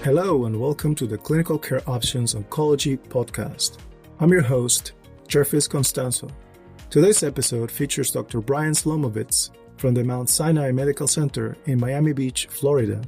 Hello and welcome to the Clinical Care Options Oncology podcast. I'm your host, Jervis Constanzo. Today's episode features Dr. Brian Slomovitz from the Mount Sinai Medical Center in Miami Beach, Florida,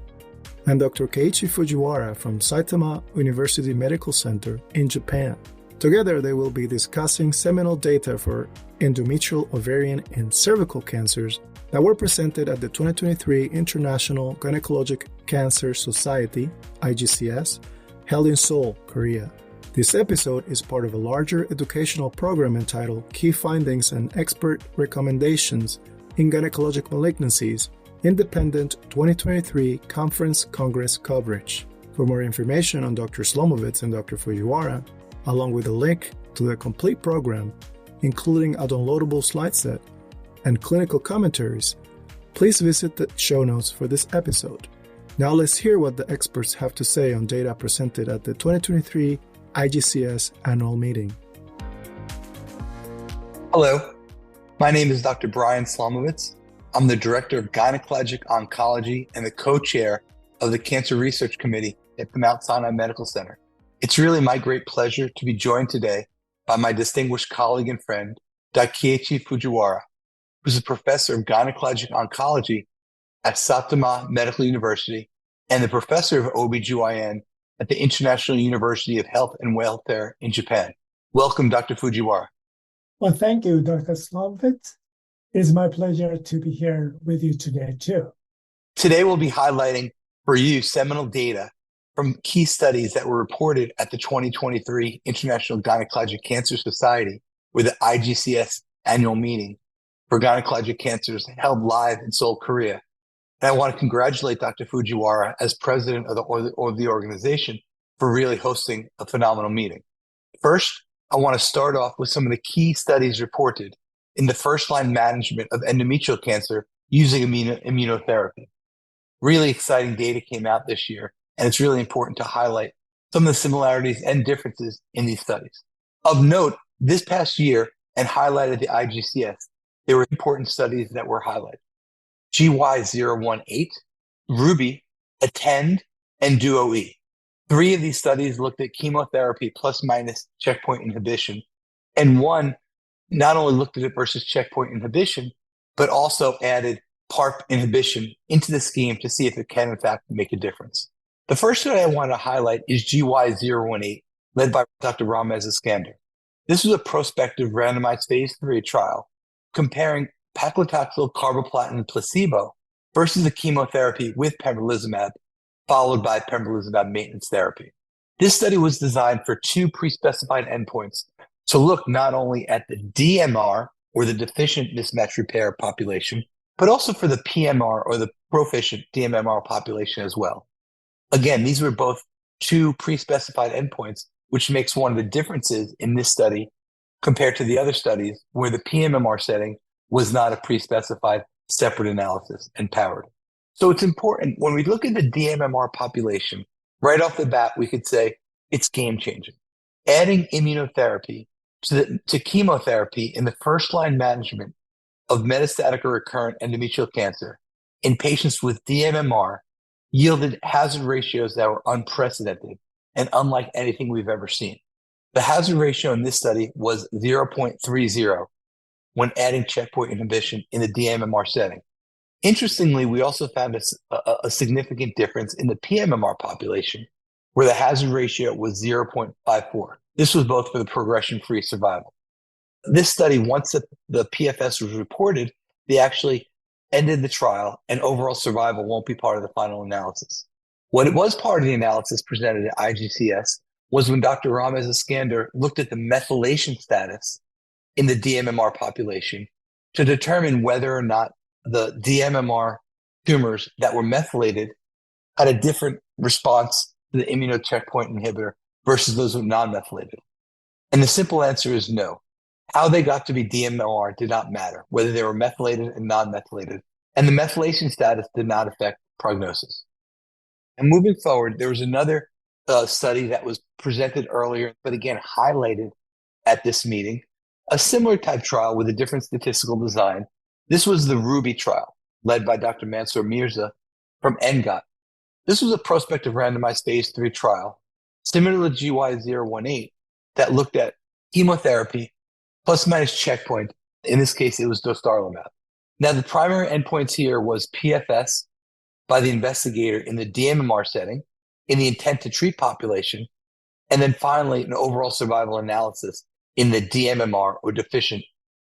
and Dr. Keiichi Fujiwara from Saitama University Medical Center in Japan. Together, they will be discussing seminal data for endometrial, ovarian, and cervical cancers that were presented at the 2023 International Gynecologic Cancer Society, IGCS, held in Seoul, Korea. This episode is part of a larger educational program entitled Key Findings and Expert Recommendations in Gynecologic Malignancies, Independent 2023 Conference Congress coverage. For more information on Dr. Slomovitz and Dr. Fujiwara, along with a link to the complete program, including a downloadable slide set and clinical commentaries, please visit the show notes for this episode. Now let's hear what the experts have to say on data presented at the 2023 IGCS annual meeting. Hello, my name is Dr. Brian Slomovitz. I'm the Director of Gynecologic Oncology and the co-chair of the Cancer Research Committee at the Mount Sinai Medical Center. It's really my great pleasure to be joined today by my distinguished colleague and friend, Dr. Keiichi Fujiwara, who's a professor of gynecologic oncology at Saitama Medical University and the professor of OBGYN at the International University of Health and Welfare in Japan. Welcome, Dr. Fujiwara. Well, thank you, Dr. Slomovitz. It is my pleasure to be here with you today, too. Today, we'll be highlighting for you seminal data from key studies that were reported at the 2023 International Gynecologic Cancer Society, or the IGCS annual meeting for gynecologic cancers held live in Seoul, Korea. And I want to congratulate Dr. Fujiwara as president of the organization for really hosting a phenomenal meeting. First, I want to start off with some of the key studies reported in the first-line management of endometrial cancer using immunotherapy. Really exciting data came out this year, and it's really important to highlight some of the similarities and differences in these studies. Of note, this past year, and highlighted at the IGCS, there were important studies that were highlighted. GY018, RUBY, ATTEND, and DUO-E. 3 of these studies looked at chemotherapy plus minus checkpoint inhibition, and one not only looked at it versus checkpoint inhibition, but also added PARP inhibition into the scheme to see if it can, in fact, make a difference. The first study I want to highlight is GY018, led by Dr. Ramez Iskander. This was a prospective randomized phase 3 trial comparing paclitaxel, carboplatin, placebo versus the chemotherapy with pembrolizumab, followed by pembrolizumab maintenance therapy. This study was designed for 2 pre-specified endpoints to look not only at the DMR, or the deficient mismatch repair population, but also for the PMR, or the proficient DMMR population as well. Again, these were both 2 pre-specified endpoints, which makes one of the differences in this study compared to the other studies where the PMMR setting was not a pre-specified separate analysis and powered. So it's important when we look at the DMMR population, right off the bat, we could say it's game-changing. Adding immunotherapy to chemotherapy in the first-line management of metastatic or recurrent endometrial cancer in patients with DMMR yielded hazard ratios that were unprecedented and unlike anything we've ever seen. The hazard ratio in this study was 0.30 when adding checkpoint inhibition in the DMMR setting. Interestingly, we also found a significant difference in the PMMR population, where the hazard ratio was 0.54. This was both for the progression-free survival. This study, once the PFS was reported, they actually ended the trial, and overall survival won't be part of the final analysis. What it was part of the analysis presented at IGCS was when Dr. Ramez Iskander looked at the methylation status in the DMMR population to determine whether or not the DMMR tumors that were methylated had a different response to the immunocheckpoint inhibitor versus those who were non-methylated. And the simple answer is no. How they got to be DMMR did not matter, whether they were methylated and non-methylated, and the methylation status did not affect prognosis. And moving forward, there was another study that was presented earlier, but again highlighted at this meeting, a similar type trial with a different statistical design. This was the RUBY trial, led by Dr. Mansour Mirza from ENGOT. This was a prospective randomized phase 3 trial, similar to GY018, that looked at chemotherapy plus minus checkpoint. In this case, it was dostarlimab. Now, the primary endpoints here was PFS by the investigator in the dMMR setting, in the intent to treat population, and then finally an overall survival analysis in the dMMR or deficient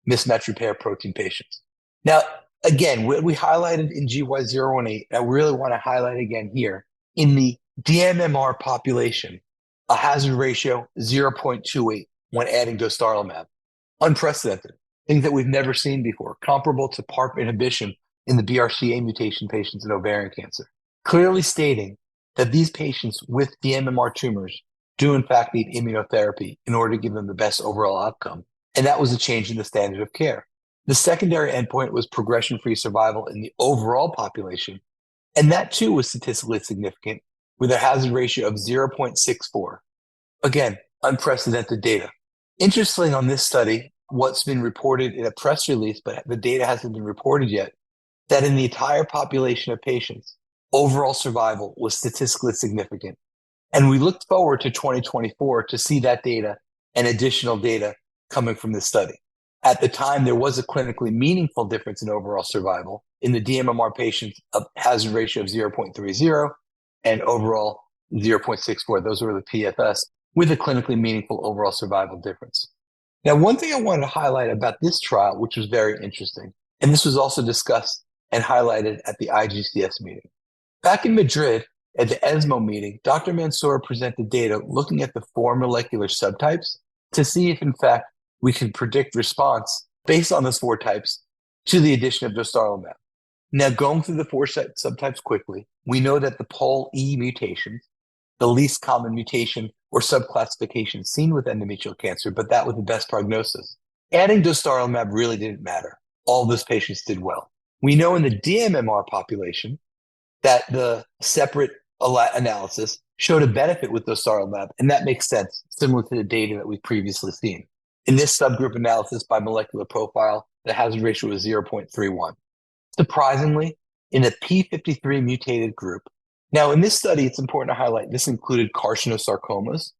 mismatch repair protein patients. Now, again, what we highlighted in GY018, I really want to highlight again here, in the dMMR population, a hazard ratio 0.28 when adding dostarlimab. Unprecedented, things that we've never seen before, comparable to PARP inhibition in the BRCA mutation patients in ovarian cancer, clearly stating that these patients with dMMR tumors do in fact need immunotherapy in order to give them the best overall outcome. And that was a change in the standard of care. The secondary endpoint was progression-free survival in the overall population, and that too was statistically significant with a hazard ratio of 0.64. Again, unprecedented data. Interestingly, on this study, what's been reported in a press release, but the data hasn't been reported yet, that in the entire population of patients, overall survival was statistically significant. And we looked forward to 2024 to see that data and additional data coming from this study. At the time, there was a clinically meaningful difference in overall survival in the dMMR patients, a hazard ratio of 0.30 and overall 0.64. Those were the PFS with a clinically meaningful overall survival difference. Now, one thing I wanted to highlight about this trial, which was very interesting, and this was also discussed and highlighted at the IGCS meeting. Back in Madrid, at the ESMO meeting, Dr. Mansour presented data looking at the 4 molecular subtypes to see if, in fact, we can predict response based on those 4 types to the addition of dostarlimab. Now, going through the 4 subtypes quickly, we know that the Pol E mutations, the least common mutation or subclassification seen with endometrial cancer, but that with the best prognosis. Adding dostarlimab really didn't matter. All those patients did well. We know in the dMMR population that the separate analysis showed a benefit with dostarlimab, and that makes sense, similar to the data that we've previously seen. In this subgroup analysis by molecular profile, the hazard ratio was 0.31. Surprisingly, in the P53 mutated group, now in this study, it's important to highlight, this included carcinosarcomas.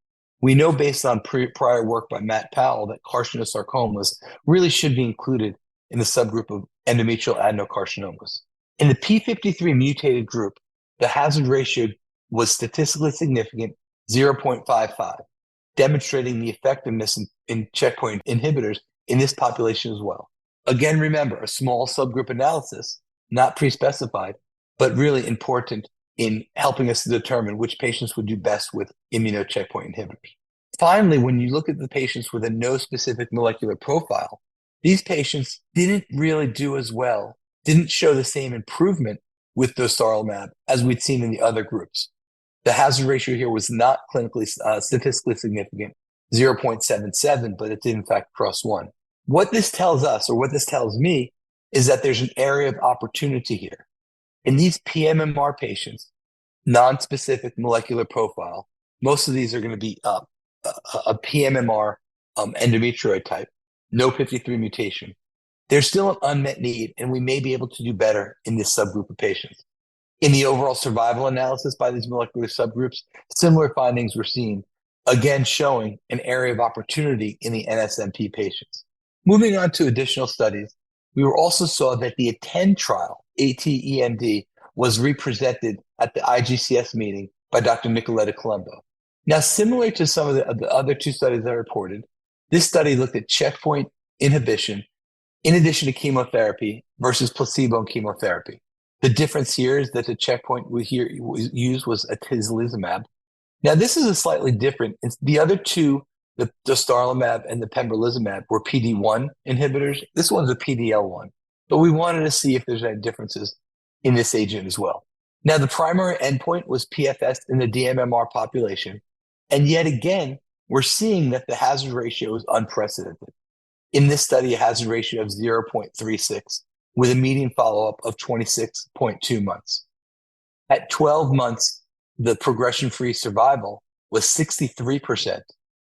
We know based on prior work by Matt Powell that carcinosarcomas really should be included in the subgroup of endometrial adenocarcinomas. In the P53 mutated group, the hazard ratio was statistically significant, 0.55, demonstrating the effectiveness in checkpoint inhibitors in this population as well. Again, remember, a small subgroup analysis, not pre-specified, but really important in helping us to determine which patients would do best with immunocheckpoint inhibitors. Finally, when you look at the patients with a no specific molecular profile, these patients didn't really do as well, didn't show the same improvement with dostarlimab as we'd seen in the other groups. The hazard ratio here was not clinically statistically significant, 0.77, but it did in fact cross 1. What this tells us, or what this tells me, is that there's an area of opportunity here. In these pMMR patients, non-specific molecular profile, most of these are going to be a pMMR endometrioid type, no 53 mutation. There's still an unmet need, and we may be able to do better in this subgroup of patients. In the overall survival analysis by these molecular subgroups, similar findings were seen, again showing an area of opportunity in the NSMP patients. Moving on to additional studies, we also saw that the ATTEND trial, ATEND, was represented at the IGCS meeting by Dr. Nicoletta Colombo. Now, similar to some of the other 2 studies I reported, this study looked at checkpoint inhibition in addition to chemotherapy versus placebo and chemotherapy. The difference here is that the checkpoint we used was atezolizumab. Now, this is a slightly different. The other 2, the dostarlimab and the pembrolizumab, were PD-1 inhibitors. This one's a PD-L1. But we wanted to see if there's any differences in this agent as well. Now, the primary endpoint was PFS in the dMMR population. And yet again, we're seeing that the hazard ratio is unprecedented. In this study, a hazard ratio of 0.36 with a median follow-up of 26.2 months. At 12 months, the progression-free survival was 63%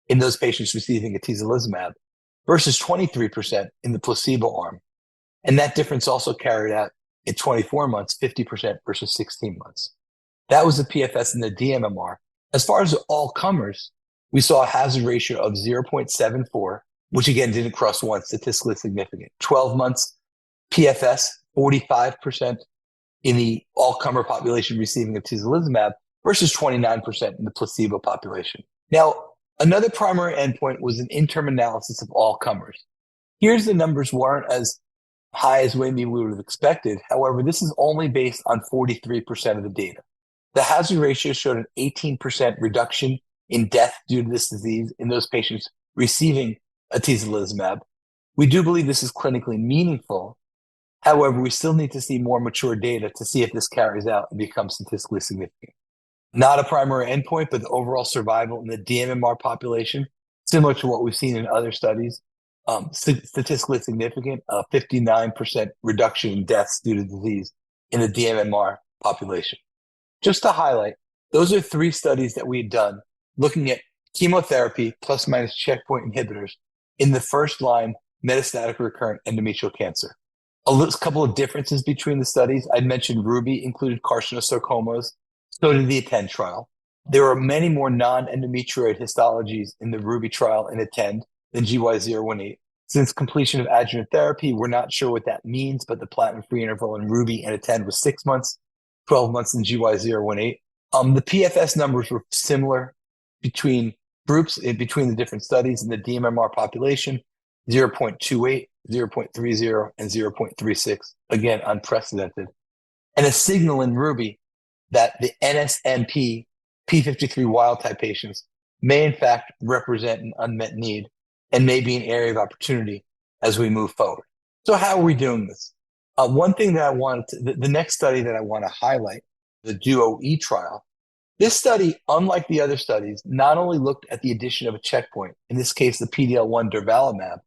in those patients receiving atezolizumab versus 23% in the placebo arm. And that difference also carried out at 24 months, 50% versus 16 months. That was the PFS in the dMMR. As far as all comers, we saw a hazard ratio of 0.74, which again didn't cross one, statistically significant. 12 months PFS, 45% in the all-comer population receiving atezolizumab versus 29% in the placebo population. Now, another primary endpoint was an interim analysis of all comers. Here's the numbers weren't as high as maybe we would have expected. However, this is only based on 43% of the data. The hazard ratio showed an 18% reduction in death due to this disease in those patients receiving atezolizumab. We do believe this is clinically meaningful. However, we still need to see more mature data to see if this carries out and becomes statistically significant. Not a primary endpoint, but the overall survival in the dMMR population, similar to what we've seen in other studies, statistically significant, a 59% reduction in deaths due to disease in the dMMR population. Just to highlight, those are 3 studies that we had done looking at chemotherapy plus minus checkpoint inhibitors in the first-line metastatic recurrent endometrial cancer. A couple of differences between the studies. I'd mentioned RUBY included carcinosarcomas, so did the ATTEND trial. There are many more non-endometrioid histologies in the RUBY trial and ATTEND than GY018. Since completion of adjuvant therapy, we're not sure what that means, but the platinum-free interval in RUBY and ATTEND was 6 months, 12 months in GY018. The PFS numbers were similar between groups, between the different studies in the dMMR population, 0.28, 0.30, and 0.36, again, unprecedented. And a signal in RUBY that the NSNP P53 wild-type patients may in fact represent an unmet need and may be an area of opportunity as we move forward. So how are we doing this? One thing that I wanted to, the next study that I want to highlight, the DUO-E trial. This study, unlike the other studies, not only looked at the addition of a checkpoint, in this case the PD-L1 durvalumab,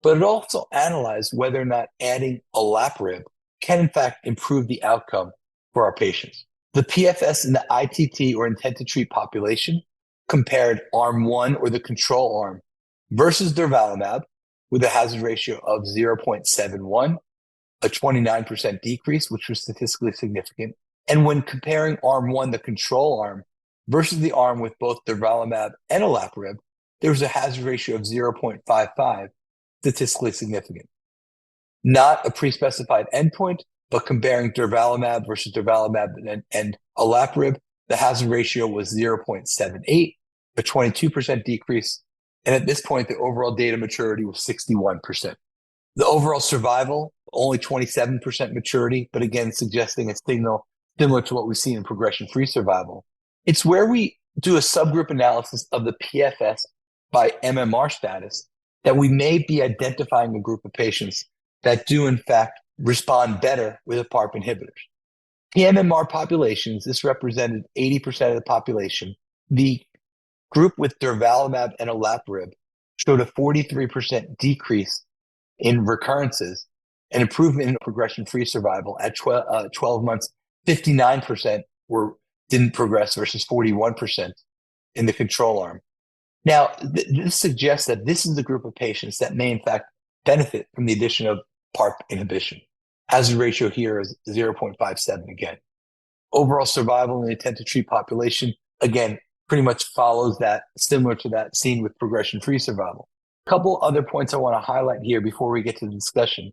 but it also analyzed whether or not adding olaparib can in fact improve the outcome for our patients. The PFS in the ITT or intent to treat population compared arm 1 or the control arm versus durvalumab with a hazard ratio of 0.71, a 29% decrease, which was statistically significant. And when comparing arm 1, the control arm, versus the arm with both durvalumab and olaparib, there was a hazard ratio of 0.55, statistically significant. Not a pre-specified endpoint, but comparing durvalumab versus durvalumab and olaparib, the hazard ratio was 0.78, a 22% decrease. And at this point, the overall data maturity was 61%. The overall survival, only 27% maturity, but again, suggesting a signal similar to what we've seen in progression-free survival. It's where we do a subgroup analysis of the PFS by MMR status that we may be identifying a group of patients that do in fact respond better with a PARP inhibitors. pMMR populations, this represented 80% of the population. The group with durvalumab and olaparib showed a 43% decrease in recurrences, an improvement in progression-free survival at 12 months. 59% didn't progress versus 41% in the control arm. Now, this suggests that this is the group of patients that may in fact benefit from the addition of PARP inhibition. Hazard ratio here is 0.57 again. Overall survival in the intent to treat population, again, pretty much follows that, similar to that seen with progression-free survival. A couple other points I want to highlight here before we get to the discussion.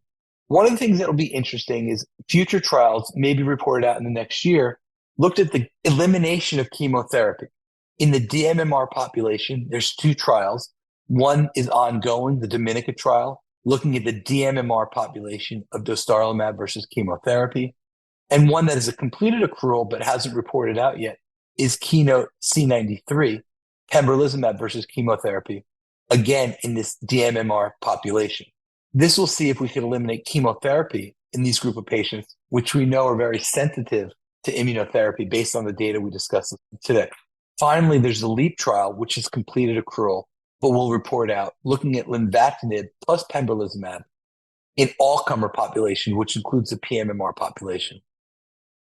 One of the things that will be interesting is future trials, maybe reported out in the next year, looked at the elimination of chemotherapy. In the dMMR population, there's 2 trials. One is ongoing, the Dominica trial, looking at the dMMR population of dostarlimab versus chemotherapy. And one that is a completed accrual but hasn't reported out yet is Keynote C93, pembrolizumab versus chemotherapy, again in this dMMR population. This will see if we can eliminate chemotherapy in these group of patients, which we know are very sensitive to immunotherapy based on the data we discussed today. Finally, there's the LEAP trial, which is completed accrual, but will report out looking at lenvatinib plus pembrolizumab in all-comer population, which includes the pMMR population.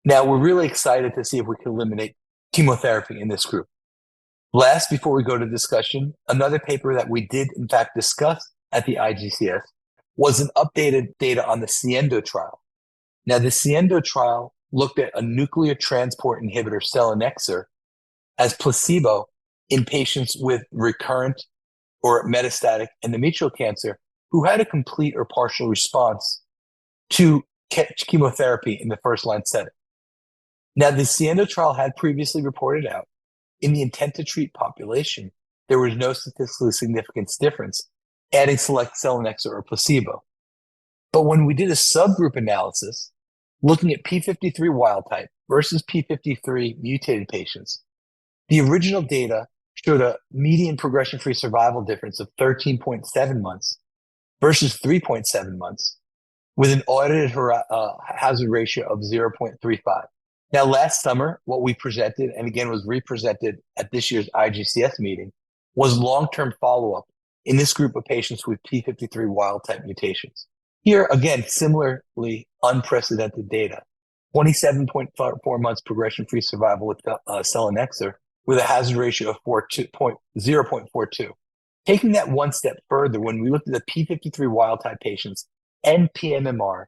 Now, we're really excited to see if we can eliminate chemotherapy in this group. Last, before we go to discussion, another paper that we did, in fact, discuss at the IGCS was an updated data on the SIENDO trial. Now, the SIENDO trial looked at a nuclear transport inhibitor, selinexor, as placebo in patients with recurrent or metastatic endometrial cancer who had a complete or partial response to chemotherapy in the first-line setting. Now, the SIENDO trial had previously reported out in the intent-to-treat population, there was no statistically significant difference adding select selinexor or placebo. But when we did a subgroup analysis looking at P53 wild type versus P53 mutated patients, the original data showed a median progression-free survival difference of 13.7 months versus 3.7 months with an audited hazard ratio of 0.35. Now, last summer, what we presented, and again was represented at this year's IGCS meeting, was long-term follow-up in this group of patients with P53 wild-type mutations. Here, again, similarly unprecedented data, 27.4 months progression-free survival with selinexor with a hazard ratio of 0.42. Taking that one step further, when we looked at the P53 wild-type patients and pMMR,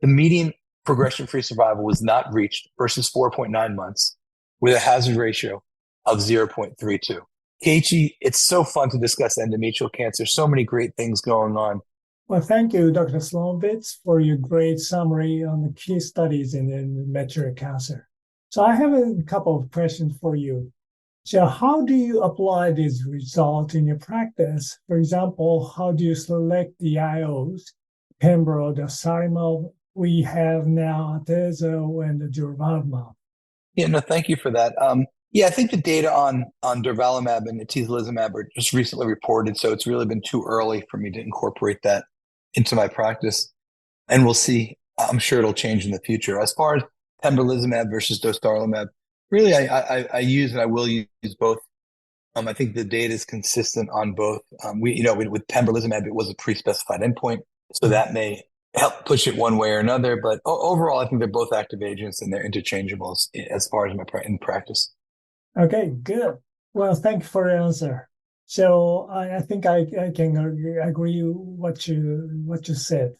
the median progression-free survival was not reached versus 4.9 months with a hazard ratio of 0.32. Keiichi, it's so fun to discuss endometrial cancer. So many great things going on. Well, thank you, Dr. Slomovitz, for your great summary on the key studies in endometrial cancer. So I have a couple of questions for you. So how do you apply these results in your practice? For example, how do you select the IOs, pembro, dostarlimab? We have now atezolizumab and the durvalumab. Yeah, no, thank you for that. I think the data on durvalumab and atezolizumab are just recently reported, so it's really been too early for me to incorporate that into my practice. And we'll see. I'm sure it'll change in the future. As far as pembrolizumab versus dostarlimab, really, I use and I will use both. I think the data is consistent on both. With pembrolizumab, it was a pre-specified endpoint, so that may help push it one way or another. But overall, I think they're both active agents and they're interchangeable as far as in practice. Okay, good. Well, thank you for your answer. So I think I can agree what you said.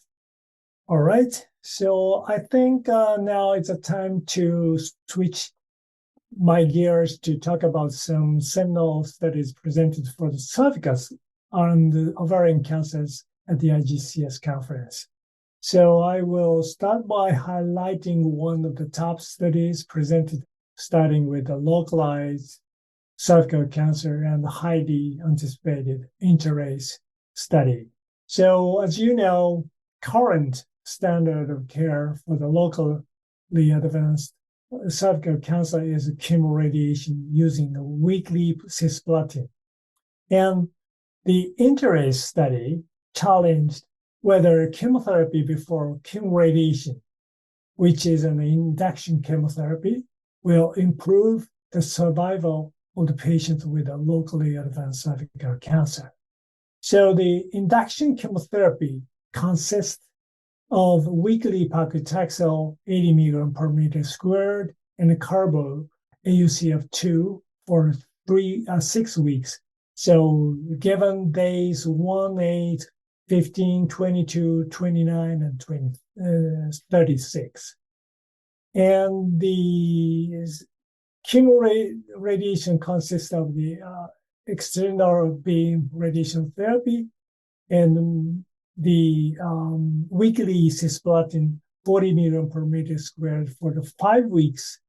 All right. So I think now it's a time to switch my gears to talk about some seminal studies presented for the cervical and the ovarian cancers at the IGCS conference. So I will start by highlighting one of the top studies presented, starting with the localized cervical cancer and the highly anticipated INTERACE study. So as you know, current standard of care for the locally advanced cervical cancer is chemoradiation using a weekly cisplatin. And the INTERACE study challenged whether chemotherapy before chemoradiation, which is an induction chemotherapy, will improve the survival of the patients with a locally advanced cervical cancer. So the induction chemotherapy consists of weekly paclitaxel 80 milligrams per meter squared and a carbo AUC of 2 for 6 weeks. So given days 1, 8, 15, 22, 29, and 36. And the chemoradiation consists of the external beam radiation therapy and the weekly cisplatin 40 milligrams per meter squared for the 5 weeks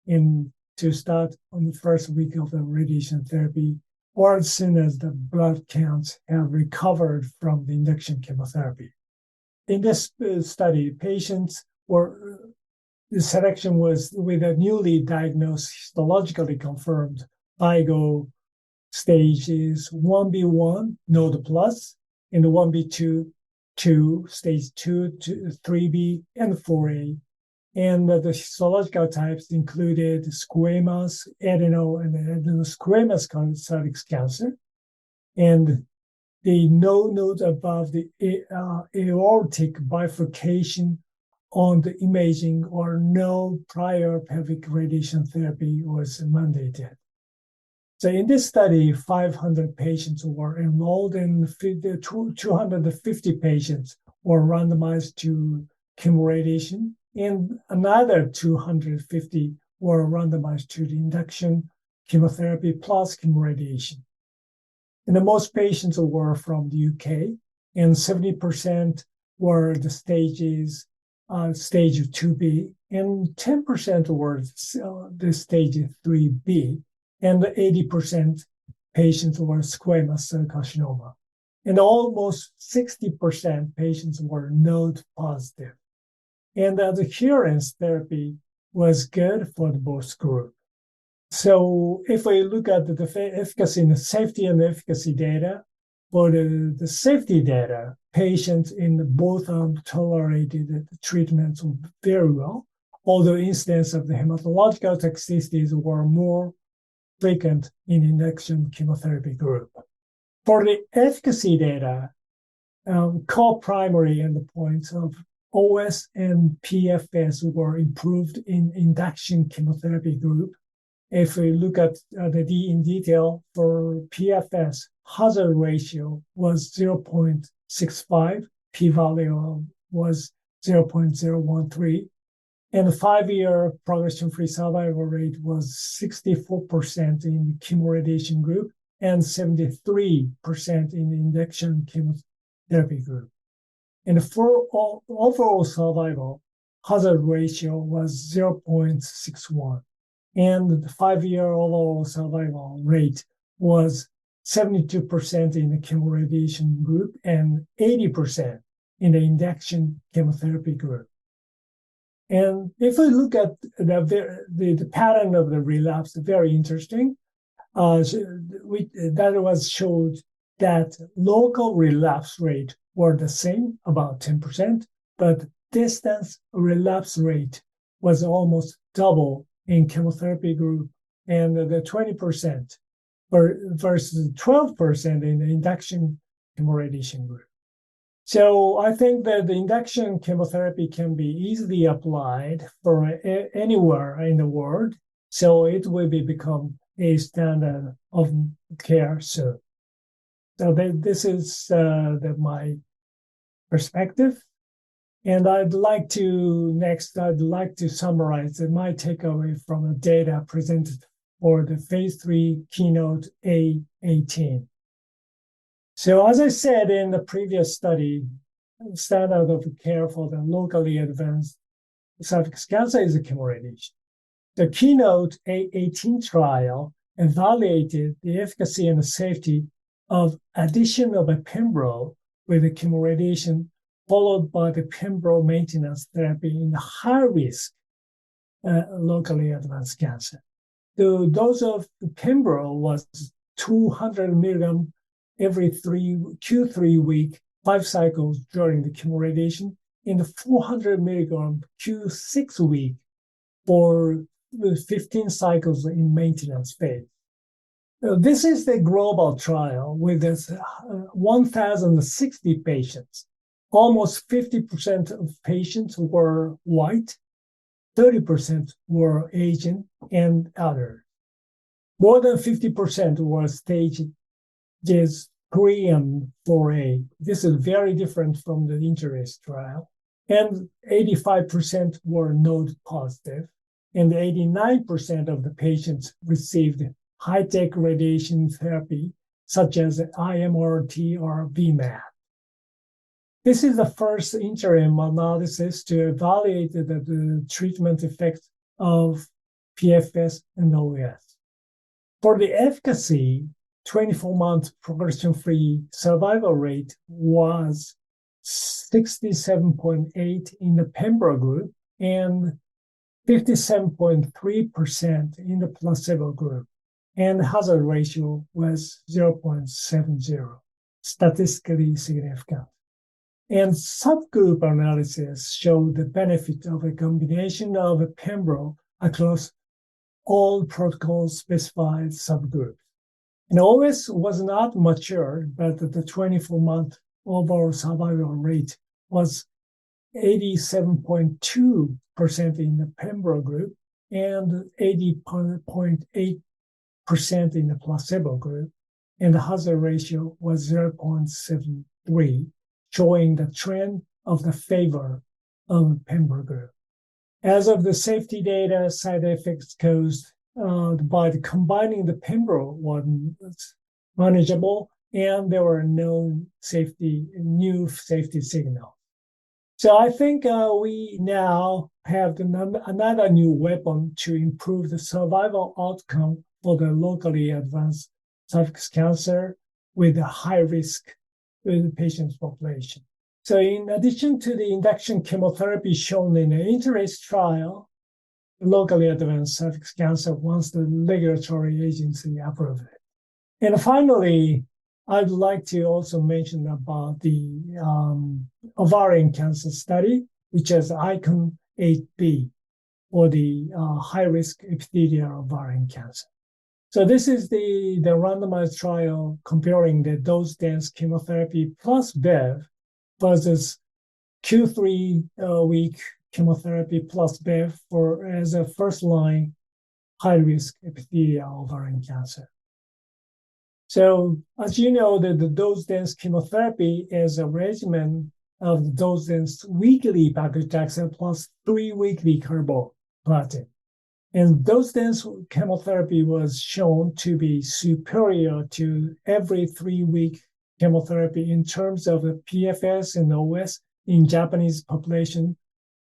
to start on the first week of the radiation therapy, or as soon as the blood counts have recovered from the induction chemotherapy. In this study, the selection was with a newly diagnosed, histologically confirmed FACOG stages 1B1, node plus, and 1B2, stage 2 to 3B, and 4A. And the histological types included squamous, adeno, and adenosquamous cervix cancer. And the no node above the aortic bifurcation on the imaging or no prior pelvic radiation therapy was mandated. So in this study, 500 patients were enrolled and 250 patients were randomized to chemoradiation and another 250 were randomized to the induction chemotherapy plus chemoradiation. And the most patients were from the UK, and 70% were the stage 2B, and 10% were the stage 3B, and 80% patients were squamous cell carcinoma. And almost 60% patients were node positive. And the adherence therapy was good for both groups. So if we look at the efficacy and the safety and the efficacy data, for the safety data, patients in both arms tolerated the treatments very well, although incidence of the hematological toxicities were more frequent in induction chemotherapy group. For the efficacy data, co-primary endpoints of OS and PFS were improved in induction chemotherapy group. If we look at in detail, for PFS, hazard ratio was 0.65, p-value was 0.013, and the 5-year progression-free survival rate was 64% in the chemoradiation group and 73% in the induction chemotherapy group. And for overall survival, hazard ratio was 0.61. And the 5-year overall survival rate was 72% in the chemoradiation group and 80% in the induction chemotherapy group. And if we look at the pattern of the relapse, very interesting. That was showed that local relapse rate were the same, about 10%, but distance relapse rate was almost double in chemotherapy group, and the 20% versus 12% in the induction chemoradiation group. So I think that the induction chemotherapy can be easily applied for anywhere in the world, so it will become a standard of care soon. So this is my perspective. And I'd like to summarize my takeaway from the data presented for the phase 3 KEYNOTE-A18. So as I said in the previous study, standard of care for the locally advanced cervical cancer is chemoradiation. The KEYNOTE-A18 trial evaluated the efficacy and the safety of addition of a pembro with the chemoradiation followed by the pembro maintenance therapy in high-risk locally advanced cancer. The dose of the pembro was 200 milligram every Q3 week, 5 cycles during the chemoradiation, and 400 milligram Q6 week for 15 cycles in maintenance phase. This is the global trial with 1,060 patients. Almost 50% of patients were white, 30% were Asian, and others. More than 50% were stages 3 and 4A. This is very different from the INTEREST trial. And 85% were node positive, and 89% of the patients received high-tech radiation therapy, such as IMRT or VMAT. This is the first interim analysis to evaluate the treatment effect of PFS and OS. For the efficacy, 24-month progression-free survival rate was 67.8% in the pembro group and 57.3% in the placebo group, and hazard ratio was 0.70, statistically significant. And subgroup analysis showed the benefit of a combination of a pembro across all protocol-specified subgroups. And OS was not mature, but the 24-month overall survival rate was 87.2% in the pembro group and 80.8% in the placebo group, and the hazard ratio was 0.73, showing the trend of the favor of pembro group. As of the safety data, side effects caused by combining the pembro was manageable, and there were no new safety signals. So I think we now have another new weapon to improve the survival outcome for the locally advanced cervical cancer with a high risk with the patient population. So in addition to the induction chemotherapy shown in the INTERACE trial, locally advanced cervical cancer once the regulatory agency approved it. And finally, I'd like to also mention about the ovarian cancer study, which is ICON 8B, or the high-risk epithelial ovarian cancer. So this is the randomized trial comparing the dose-dense chemotherapy plus BEV versus Q3 week chemotherapy plus BEV as a first-line high-risk epithelial ovarian cancer. So as you know, the dose-dense chemotherapy is a regimen of the dose-dense weekly paclitaxel plus 3 weekly carboplatin. And dose-dense chemotherapy was shown to be superior to every 3-week chemotherapy in terms of the PFS and OS in Japanese population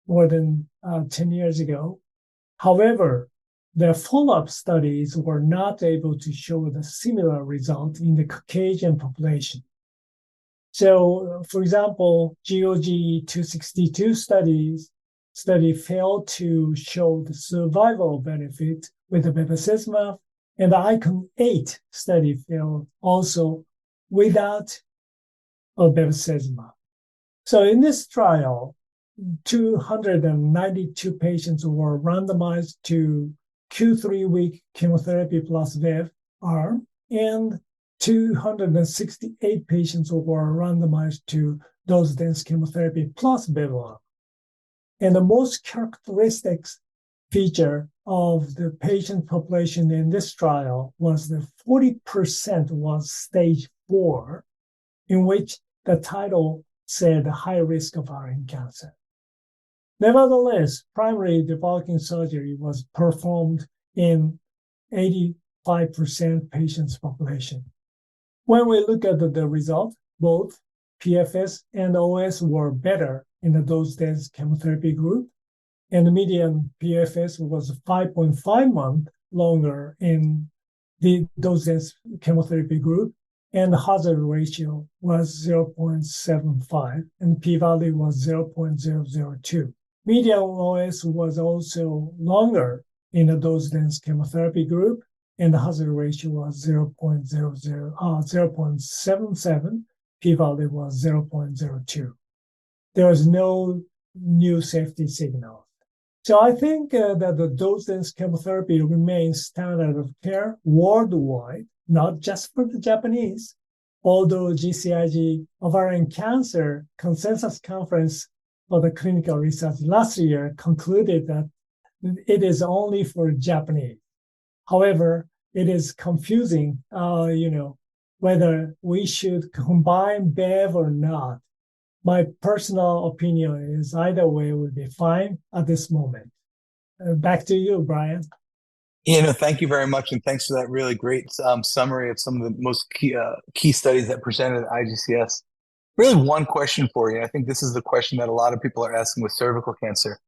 more than 10 years ago. However, the follow-up studies were not able to show the similar result in the Caucasian population. So, for example, GOG-262 study failed to show the survival benefit with the bevacizumab, and the ICON-8 study failed also without bevacizumab. So in this trial, 292 patients were randomized to Q3-week chemotherapy plus BEV arm, and 268 patients were randomized to dose-dense chemotherapy plus BEV arm. And the most characteristic feature of the patient population in this trial was that 40% was stage 4, in which the title said high risk of ovarian cancer. Nevertheless, primary debulking surgery was performed in 85% patients population. When we look at the result, both PFS and OS were better in the dose-dense chemotherapy group, and the median PFS was 5.5 months longer in the dose-dense chemotherapy group, and the hazard ratio was 0.75, and p-value was 0.002. Median OS was also longer in the dose-dense chemotherapy group, and the hazard ratio was 0.77, p-value was 0.02. There was no new safety signal. So I think that the dose-dense chemotherapy remains standard of care worldwide, not just for the Japanese. Although GCIG ovarian cancer consensus conference for the clinical research last year concluded that it is only for Japanese. However, it is confusing, whether we should combine BEV or not. My personal opinion is either way would be fine at this moment. Back to you, Brian. Thank you very much, and thanks for that really great summary of some of the most key studies that presented at IGCS. Really one question for you. I think this is the question that a lot of people are asking with cervical cancer.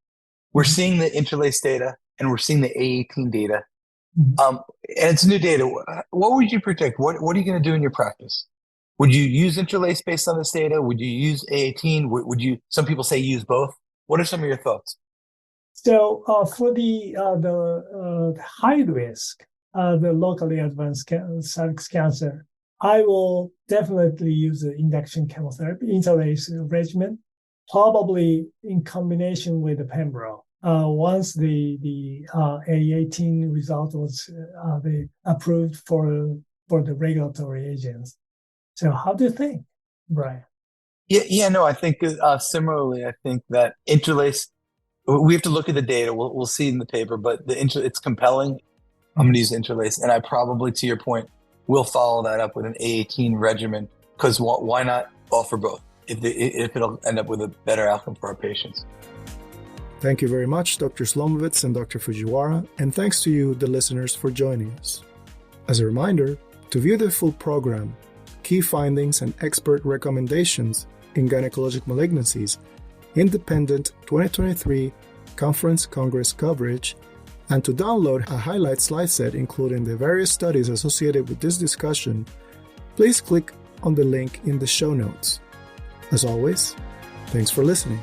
We're seeing the interlace data, and we're seeing the A18 data. And it's new data. What would you predict? What are you going to do in your practice? Would you use interlace based on this data? Would you use A18? Would you? Some people say use both. What are some of your thoughts? So for the high risk, the locally advanced cervical cancer, I will definitely use the induction chemotherapy, interlace regimen, probably in combination with the pembro. Once the A18 result was approved for the regulatory agents. So how do you think, Brian? I think similarly. I think that interlace, we have to look at the data. We'll see in the paper, but it's compelling. I'm going to use interlace, and I probably, to your point, will follow that up with an A18 regimen, because why not offer both if it'll end up with a better outcome for our patients. Thank you very much, Dr. Slomovitz and Dr. Fujiwara, and thanks to you, the listeners, for joining us. As a reminder, to view the full program, key findings and expert recommendations in gynecologic malignancies, independent 2023 Conference Congress coverage, and to download a highlight slide set including the various studies associated with this discussion, please click on the link in the show notes. As always, thanks for listening.